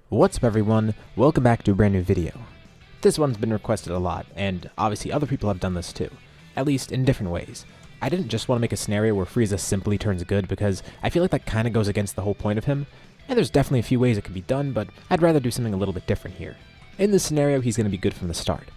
What's up everyone, welcome back to a brand new video. This one's been requested a lot, and obviously other people have done this too, at least in different ways. I didn't just want to make a scenario where Frieza simply turns good because I feel like that kinda goes against the whole point of him, and there's definitely a few ways it could be done, but I'd rather do something a little bit different here. In this scenario, he's going to be good from the start.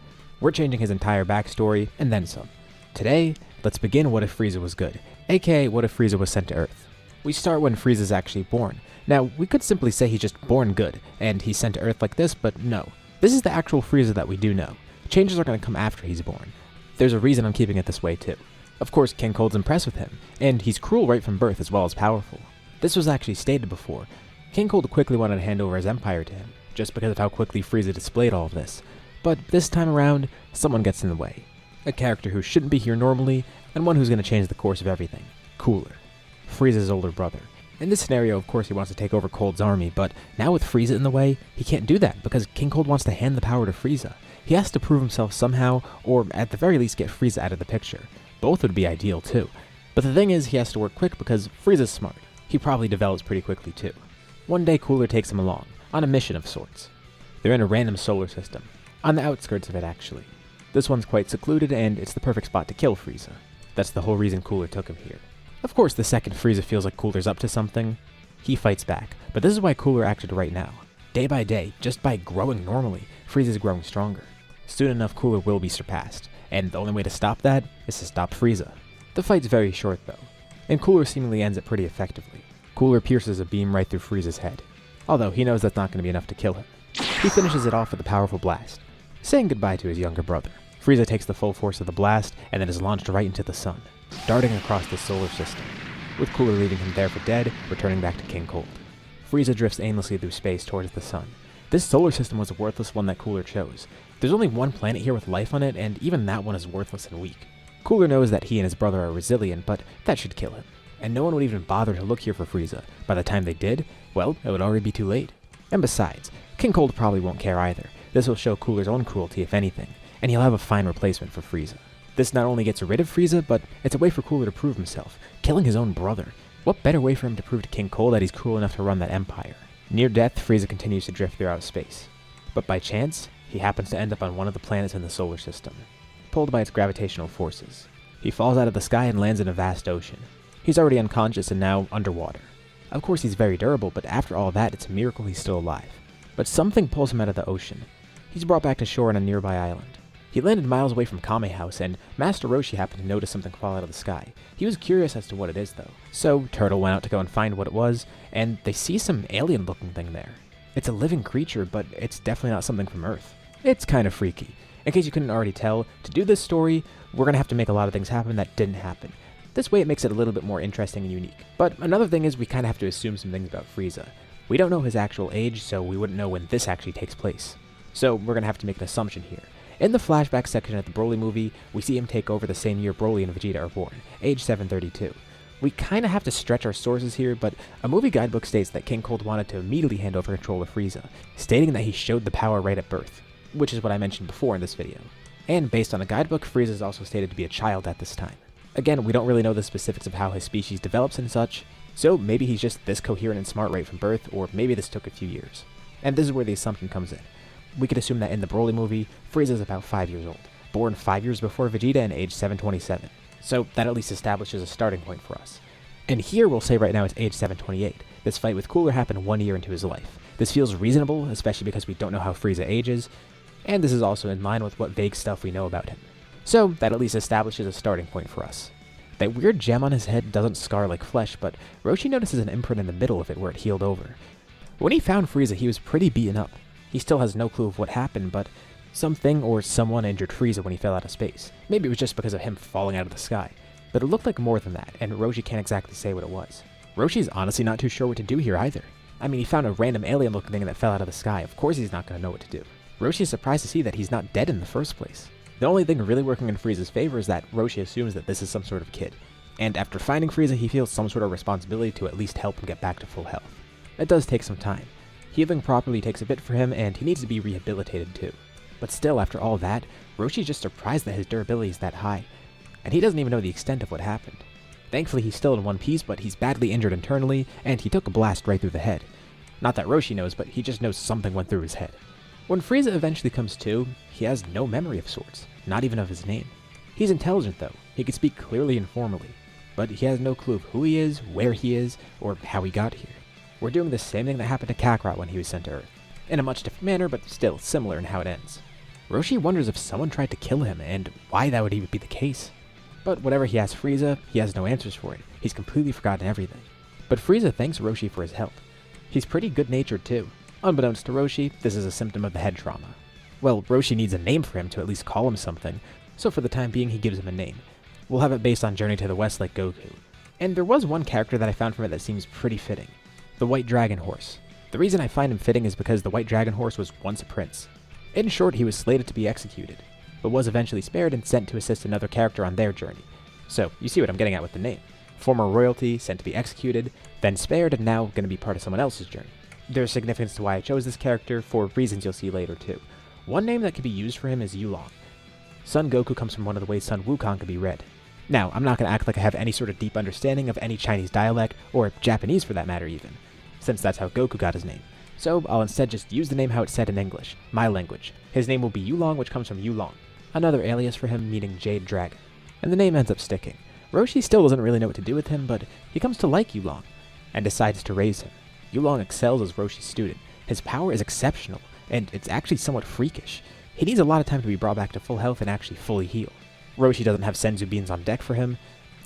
We're changing his entire backstory, and then some. Today, let's begin What If Frieza Was Good, aka What If Frieza Was Sent to Earth. We start when Frieza's actually born. Now, we could simply say he's just born good, and he's sent to Earth like this, but no. This is the actual Frieza that we do know. Changes are going to come after he's born. There's a reason I'm keeping it this way too. Of course, King Cold's impressed with him, and he's cruel right from birth as well as powerful. This was actually stated before. King Cold quickly wanted to hand over his empire to him, just because of how quickly Frieza displayed all of this. But this time around, someone gets in the way. A character who shouldn't be here normally, and one who's going to change the course of everything. Cooler. Frieza's older brother. In this scenario, of course, he wants to take over Cold's army, but now with Frieza in the way, he can't do that because King Cold wants to hand the power to Frieza. He has to prove himself somehow, or at the very least get Frieza out of the picture. Both would be ideal too. But the thing is, he has to work quick because Frieza's smart. He probably develops pretty quickly too. One day, Cooler takes him along, on a mission of sorts. They're in a random solar system, on the outskirts of it actually. This one's quite secluded, and it's the perfect spot to kill Frieza. That's the whole reason Cooler took him here. Of course, the second Frieza feels like Cooler's up to something, he fights back, but this is why Cooler acted right now. Day by day, just by growing normally, Frieza's growing stronger. Soon enough, Cooler will be surpassed, and the only way to stop that is to stop Frieza. The fight's very short though, and Cooler seemingly ends it pretty effectively. Cooler pierces a beam right through Frieza's head, although he knows that's not going to be enough to kill him. He finishes it off with a powerful blast, saying goodbye to his younger brother. Frieza takes the full force of the blast and then is launched right into the sun, darting across the solar system, with Cooler leaving him there for dead, returning back to King Cold. Frieza drifts aimlessly through space towards the sun. This solar system was a worthless one that Cooler chose. There's only one planet here with life on it, and even that one is worthless and weak. Cooler knows that he and his brother are resilient, but that should kill him. And no one would even bother to look here for Frieza. By the time they did, well, it would already be too late. And besides, King Cold probably won't care either. This will show Cooler's own cruelty if anything, and he'll have a fine replacement for Frieza. This not only gets rid of Frieza, but it's a way for Cooler to prove himself, killing his own brother. What better way for him to prove to King Cold that he's cruel enough to run that empire? Near death, Frieza continues to drift throughout space. But by chance, he happens to end up on one of the planets in the solar system, pulled by its gravitational forces. He falls out of the sky and lands in a vast ocean. He's already unconscious and now underwater. Of course he's very durable, but after all that, it's a miracle he's still alive. But something pulls him out of the ocean. He's brought back to shore on a nearby island. He landed miles away from Kame House, and Master Roshi happened to notice something fall out of the sky. He was curious as to what it is though. So Turtle went out to go and find what it was, and they see some alien looking thing there. It's a living creature, but it's definitely not something from Earth. It's kind of freaky. In case you couldn't already tell, to do this story, we're going to have to make a lot of things happen that didn't happen. This way it makes it a little bit more interesting and unique. But another thing is we kind of have to assume some things about Frieza. We don't know his actual age, so we wouldn't know when this actually takes place. So we're going to have to make an assumption here. In the flashback section of the Broly movie, we see him take over the same year Broly and Vegeta are born, age 732. We kinda have to stretch our sources here, but a movie guidebook states that King Cold wanted to immediately hand over control of Frieza, stating that he showed the power right at birth, which is what I mentioned before in this video. And based on a guidebook, Frieza is also stated to be a child at this time. Again, we don't really know the specifics of how his species develops and such, so maybe he's just this coherent and smart right from birth, or maybe this took a few years. And this is where the assumption comes in. We could assume that in the Broly movie, Frieza is about 5 years old, born 5 years before Vegeta and age 727. So that at least establishes a starting point for us. And here we'll say right now it's age 728. This fight with Cooler happened 1 year into his life. This feels reasonable, especially because we don't know how Frieza ages, and this is also in line with what vague stuff we know about him. So that at least establishes a starting point for us. That weird gem on his head doesn't scar like flesh, but Roshi notices an imprint in the middle of it where it healed over. When he found Frieza, he was pretty beaten up. He still has no clue of what happened, but something or someone injured Frieza when he fell out of space. Maybe it was just because of him falling out of the sky. But it looked like more than that, and Roshi can't exactly say what it was. Roshi's honestly not too sure what to do here either. I mean, he found a random alien-looking thing that fell out of the sky. Of course he's not going to know what to do. Roshi is surprised to see that he's not dead in the first place. The only thing really working in Frieza's favor is that Roshi assumes that this is some sort of kid. And after finding Frieza, he feels some sort of responsibility to at least help him get back to full health. It does take some time. Healing properly takes a bit for him, and he needs to be rehabilitated too. But still, after all that, Roshi's just surprised that his durability is that high, and he doesn't even know the extent of what happened. Thankfully he's still in one piece, but he's badly injured internally, and he took a blast right through the head. Not that Roshi knows, but he just knows something went through his head. When Frieza eventually comes to, he has no memory of sorts, not even of his name. He's intelligent though, he can speak clearly and formally, but he has no clue of who he is, where he is, or how he got here. We're doing the same thing that happened to Kakarot when he was sent to Earth, in a much different manner, but still similar in how it ends. Roshi wonders if someone tried to kill him, and why that would even be the case. But whatever he asks Frieza, he has no answers for it. He's completely forgotten everything. But Frieza thanks Roshi for his help. He's pretty good-natured too. Unbeknownst to Roshi, this is a symptom of the head trauma. Well, Roshi needs a name for him to at least call him something, so for the time being he gives him a name. We'll have it based on Journey to the West like Goku. And there was one character that I found from it that seems pretty fitting. The White Dragon Horse. The reason I find him fitting is because the White Dragon Horse was once a prince. In short, he was slated to be executed, but was eventually spared and sent to assist another character on their journey. So, you see what I'm getting at with the name. Former royalty, sent to be executed, then spared, and now going to be part of someone else's journey. There's significance to why I chose this character, for reasons you'll see later too. One name that could be used for him is Yulong. Son Goku comes from one of the ways Son Wukong could be read. Now, I'm not going to act like I have any sort of deep understanding of any Chinese dialect, or Japanese for that matter even, since that's how Goku got his name. So I'll instead just use the name how it's said in English, my language. His name will be Yulong, which comes from Yulong, another alias for him meaning Jade Dragon. And the name ends up sticking. Roshi still doesn't really know what to do with him, but he comes to like Yulong, and decides to raise him. Yulong excels as Roshi's student. His power is exceptional, and it's actually somewhat freakish. He needs a lot of time to be brought back to full health and actually fully heal. Roshi doesn't have Senzu beans on deck for him,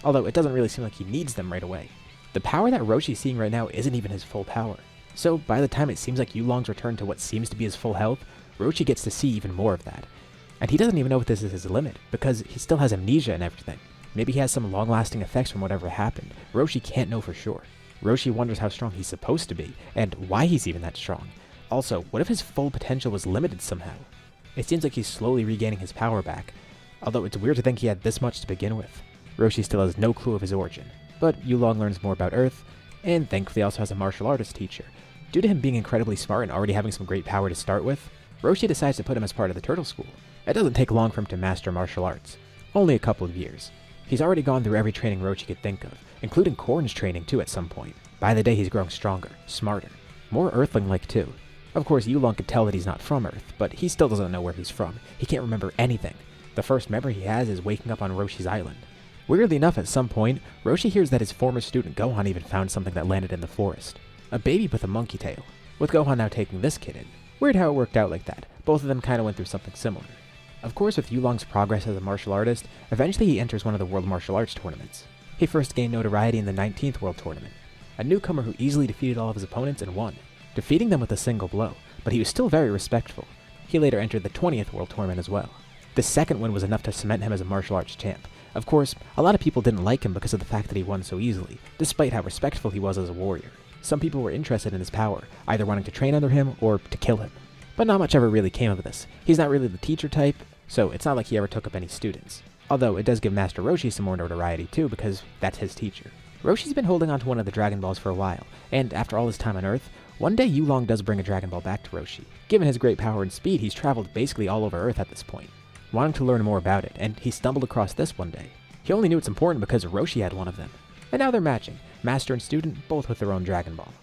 although it doesn't really seem like he needs them right away. The power that Roshi's seeing right now isn't even his full power. So by the time it seems like Yulong's returned to what seems to be his full health, Roshi gets to see even more of that. And he doesn't even know if this is his limit, because he still has amnesia and everything. Maybe he has some long-lasting effects from whatever happened. Roshi can't know for sure. Roshi wonders how strong he's supposed to be, and why he's even that strong. Also, what if his full potential was limited somehow? It seems like he's slowly regaining his power back, although it's weird to think he had this much to begin with. Roshi still has no clue of his origin, but Yulong learns more about Earth, and thankfully also has a martial artist teacher. Due to him being incredibly smart and already having some great power to start with, Roshi decides to put him as part of the Turtle School. It doesn't take long for him to master martial arts. Only a couple of years. He's already gone through every training Roshi could think of, including Korn's training too at some point. By the day he's growing stronger, smarter, more Earthling-like too. Of course, Yulong could tell that he's not from Earth, but he still doesn't know where he's from. He can't remember anything. The first memory he has is waking up on Roshi's island. Weirdly enough, at some point, Roshi hears that his former student Gohan even found something that landed in the forest. A baby with a monkey tail, with Gohan now taking this kid in. Weird how it worked out like that. Both of them kind of went through something similar. Of course, with Yulong's progress as a martial artist, eventually he enters one of the World Martial Arts tournaments. He first gained notoriety in the 19th World Tournament, a newcomer who easily defeated all of his opponents and won, defeating them with a single blow, but he was still very respectful. He later entered the 20th World Tournament as well. This second win was enough to cement him as a martial arts champ. Of course, a lot of people didn't like him because of the fact that he won so easily, despite how respectful he was as a warrior. Some people were interested in his power, either wanting to train under him or to kill him. But not much ever really came of this. He's not really the teacher type, so it's not like he ever took up any students. Although it does give Master Roshi some more notoriety too, because that's his teacher. Roshi's been holding on to one of the Dragon Balls for a while, and after all his time on Earth, one day Yulong does bring a Dragon Ball back to Roshi. Given his great power and speed, he's traveled basically all over Earth at this point, wanting to learn more about it, and he stumbled across this one day. He only knew it's important because Roshi had one of them. And now they're matching, master and student, both with their own Dragon Ball.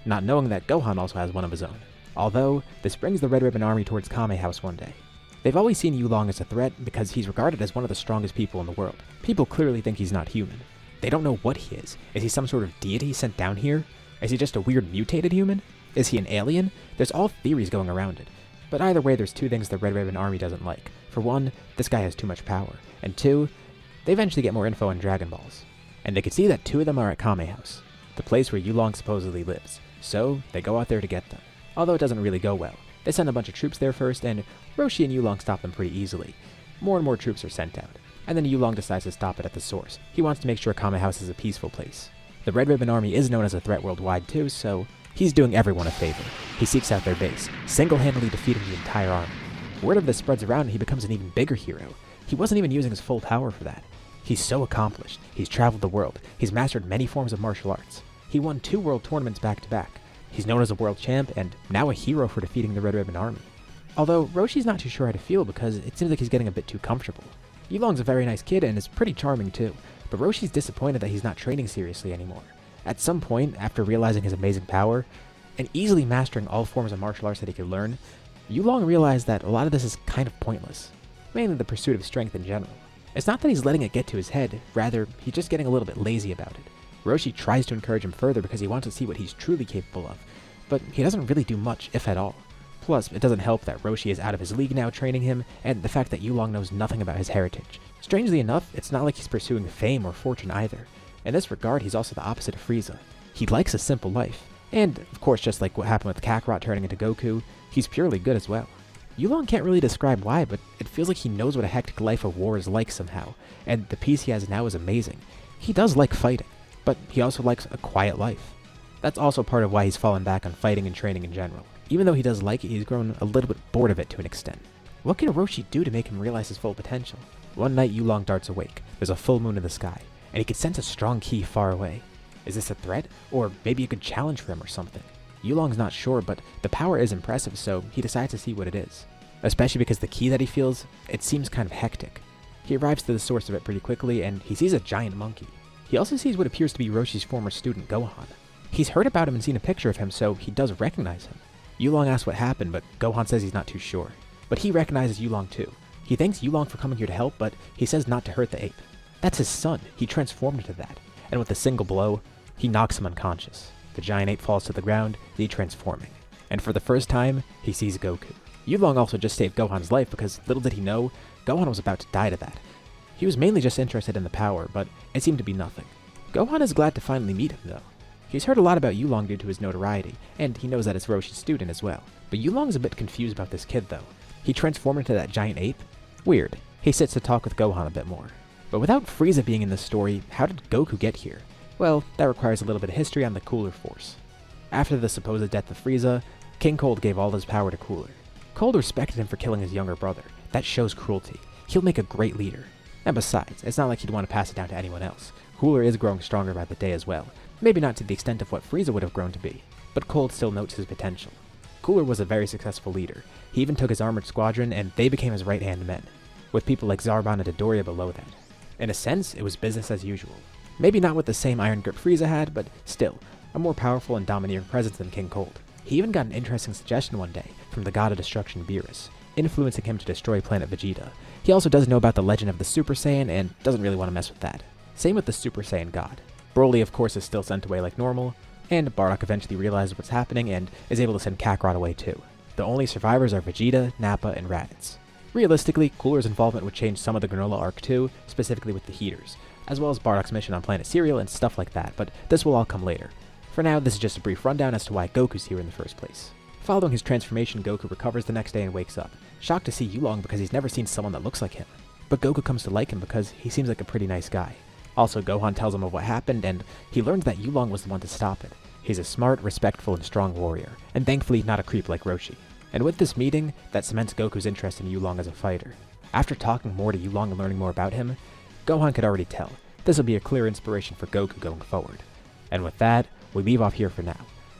Not knowing that Gohan also has one of his own. Although, this brings the Red Ribbon Army towards Kame House one day. They've always seen Yulong as a threat because he's regarded as one of the strongest people in the world. People clearly think he's not human. They don't know what he is. Is he some sort of deity sent down here? Is he just a weird mutated human? Is he an alien? There's all theories going around it. But either way, there's two things the Red Ribbon Army doesn't like. For one, this guy has too much power. And two, they eventually get more info on Dragon Balls. And they can see that two of them are at Kame House, the place where Yulong supposedly lives. So, they go out there to get them. Although it doesn't really go well. They send a bunch of troops there first, and Roshi and Yulong stop them pretty easily. More and more troops are sent out. And then Yulong decides to stop it at the source. He wants to make sure Kame House is a peaceful place. The Red Ribbon Army is known as a threat worldwide too, so he's doing everyone a favor. He seeks out their base, single-handedly defeating the entire army. Word of this spreads around and he becomes an even bigger hero. He wasn't even using his full power for that. He's so accomplished. He's traveled the world. He's mastered many forms of martial arts. He won 2 world tournaments back-to-back. He's known as a world champ and now a hero for defeating the Red Ribbon Army. Although Roshi's not too sure how to feel because it seems like he's getting a bit too comfortable. Yulong's a very nice kid and is pretty charming too, but Roshi's disappointed that he's not training seriously anymore. At some point, after realizing his amazing power, and easily mastering all forms of martial arts that he could learn, Yulong realized that a lot of this is kind of pointless, mainly the pursuit of strength in general. It's not that he's letting it get to his head, rather, he's just getting a little bit lazy about it. Roshi tries to encourage him further because he wants to see what he's truly capable of, but he doesn't really do much, if at all. Plus, it doesn't help that Roshi is out of his league now training him, and the fact that Yulong knows nothing about his heritage. Strangely enough, it's not like he's pursuing fame or fortune either. In this regard, he's also the opposite of Frieza. He likes a simple life, and, of course, just like what happened with Kakarot turning into Goku, he's purely good as well. Yulong can't really describe why, but it feels like he knows what a hectic life of war is like somehow, and the peace he has now is amazing. He does like fighting, but he also likes a quiet life. That's also part of why he's fallen back on fighting and training in general. Even though he does like it, he's grown a little bit bored of it to an extent. What can Roshi do to make him realize his full potential? One night Yulong darts awake, there's a full moon in the sky, and he can sense a strong ki far away. Is this a threat? Or maybe a good challenge for him or something? Yulong's not sure, but the power is impressive, so he decides to see what it is. Especially because the ki that he feels, it seems kind of hectic. He arrives to the source of it pretty quickly, and he sees a giant monkey. He also sees what appears to be Roshi's former student, Gohan. He's heard about him and seen a picture of him, so he does recognize him. Yulong asks what happened, but Gohan says he's not too sure. But he recognizes Yulong too. He thanks Yulong for coming here to help, but he says not to hurt the ape. That's his son, he transformed into that. And with a single blow, he knocks him unconscious. The giant ape falls to the ground, de-transforming. And for the first time, he sees Goku. Yulong also just saved Gohan's life because little did he know, Gohan was about to die to that. He was mainly just interested in the power, but it seemed to be nothing. Gohan is glad to finally meet him though. He's heard a lot about Yulong due to his notoriety, and he knows that it's Roshi's student as well. But Yulong's a bit confused about this kid though. He transformed into that giant ape? Weird. He sits to talk with Gohan a bit more. But without Frieza being in this story, how did Goku get here? Well, that requires a little bit of history on the Cooler Force. After the supposed death of Frieza, King Cold gave all his power to Cooler. Cold respected him for killing his younger brother. That shows cruelty. He'll make a great leader. And besides, it's not like he'd want to pass it down to anyone else. Cooler is growing stronger by the day as well. Maybe not to the extent of what Frieza would have grown to be, but Cold still notes his potential. Cooler was a very successful leader. He even took his armored squadron, and they became his right-hand men, with people like Zarbon and Dodoria below that. In a sense, it was business as usual. Maybe not with the same iron grip Frieza had, but still, a more powerful and domineering presence than King Cold. He even got an interesting suggestion one day from the god of destruction Beerus, influencing him to destroy planet Vegeta. He also does know about the legend of the Super Saiyan and doesn't really want to mess with that. Same with the Super Saiyan god. Broly of course is still sent away like normal, and Bardock eventually realizes what's happening and is able to send Kakarot away too. The only survivors are Vegeta, Nappa, and Raditz. Realistically, Cooler's involvement would change some of the Granola arc too, specifically with the heaters, as well as Bardock's mission on planet Cereal and stuff like that, but this will all come later. For now, this is just a brief rundown as to why Goku's here in the first place. Following his transformation, Goku recovers the next day and wakes up, shocked to see Yulong because he's never seen someone that looks like him. But Goku comes to like him because he seems like a pretty nice guy. Also, Gohan tells him of what happened, and he learns that Yulong was the one to stop it. He's a smart, respectful, and strong warrior, and thankfully not a creep like Roshi. And with this meeting, that cements Goku's interest in Yulong as a fighter. After talking more to Yulong and learning more about him, Gohan could already tell this will be a clear inspiration for Goku going forward. And with that, we leave off here for now.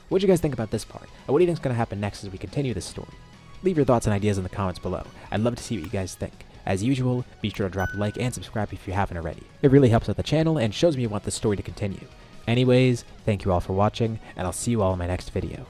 What do you guys think about this part? And what do you think is going to happen next as we continue this story? Leave your thoughts and ideas in the comments below. I'd love to see what you guys think. As usual, be sure to drop a like and subscribe if you haven't already. It really helps out the channel and shows me you want this story to continue. Anyways, thank you all for watching, and I'll see you all in my next video.